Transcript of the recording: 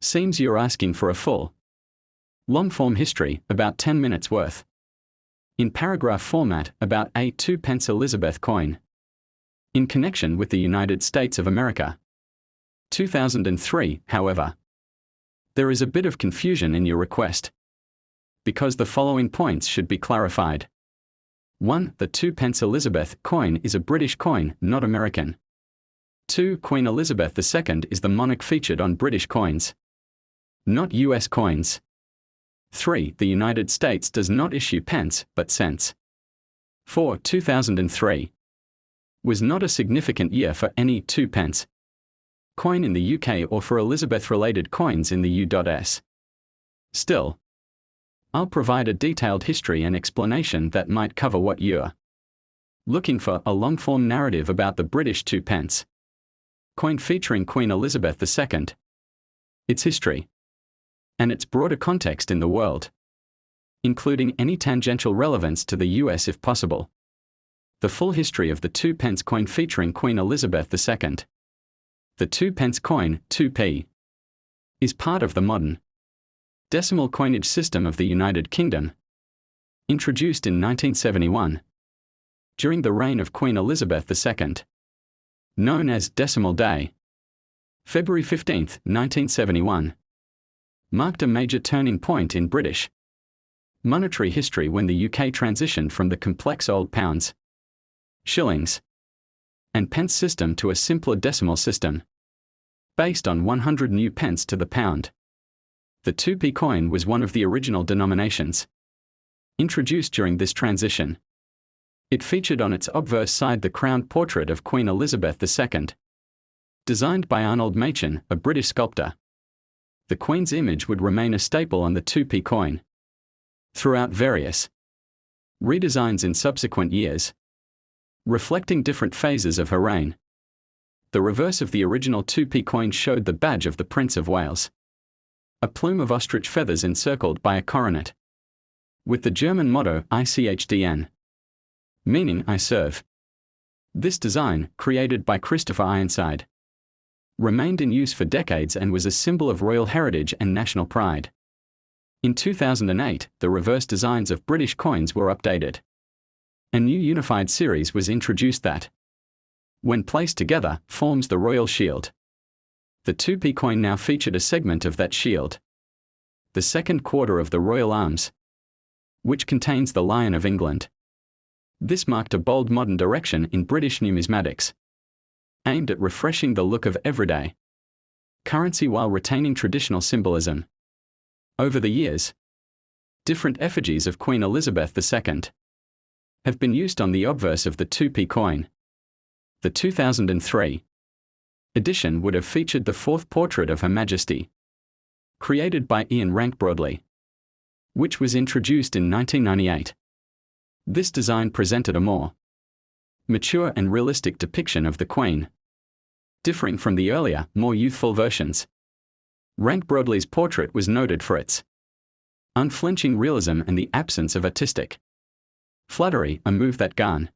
Seems you're asking for a full, long-form history, about 10 minutes worth. In paragraph format, about a 2 pence Elizabeth coin. In connection with the United States of America. 2003, however. There is a bit of confusion in your request, because the following points should be clarified. 1. The 2 pence Elizabeth coin is a British coin, not American. 2. Queen Elizabeth II is the monarch featured on British coins, not US coins. 3. The United States does not issue pence, but cents. 4. 2003 was not a significant year for any 2 pence coin in the UK or for Elizabeth-related coins in the US. Still, I'll provide a detailed history and explanation that might cover what you're looking for: a long-form narrative about the British 2 pence coin featuring Queen Elizabeth II, its history, and its broader context in the world, including any tangential relevance to the US if possible. The full history of the 2 pence coin featuring Queen Elizabeth II. The 2 pence coin, 2p, is part of the modern decimal coinage system of the United Kingdom, introduced in 1971, during the reign of Queen Elizabeth II. Known as Decimal Day, February 15, 1971, marked a major turning point in British monetary history when the UK transitioned from the complex old pounds, shillings, and pence system to a simpler decimal system, based on 100 new pence to the pound. The 2p coin was one of the original denominations introduced during this transition. It featured on its obverse side the crowned portrait of Queen Elizabeth II, designed by Arnold Machin, a British sculptor. The Queen's image would remain a staple on the 2p coin throughout various redesigns in subsequent years, reflecting different phases of her reign. The reverse of the original 2p coin showed the badge of the Prince of Wales, a plume of ostrich feathers encircled by a coronet, with the German motto ICHDN, meaning I serve. This design, created by Christopher Ironside, remained in use for decades and was a symbol of royal heritage and national pride. In 2008, the reverse designs of British coins were updated. A new unified series was introduced that, when placed together, forms the Royal Shield. The 2p coin now featured a segment of that shield, the second quarter of the Royal Arms, which contains the Lion of England. This marked a bold modern direction in British numismatics, aimed at refreshing the look of everyday currency while retaining traditional symbolism. Over the years, different effigies of Queen Elizabeth II have been used on the obverse of the 2p coin. The 2003 edition would have featured the fourth portrait of Her Majesty, created by Ian Rank Broadley, which was introduced in 1998. This design presented a more mature and realistic depiction of the Queen, differing from the earlier, more youthful versions. Rank Broadley's portrait was noted for its unflinching realism and the absence of artistic flattery, a move that garnered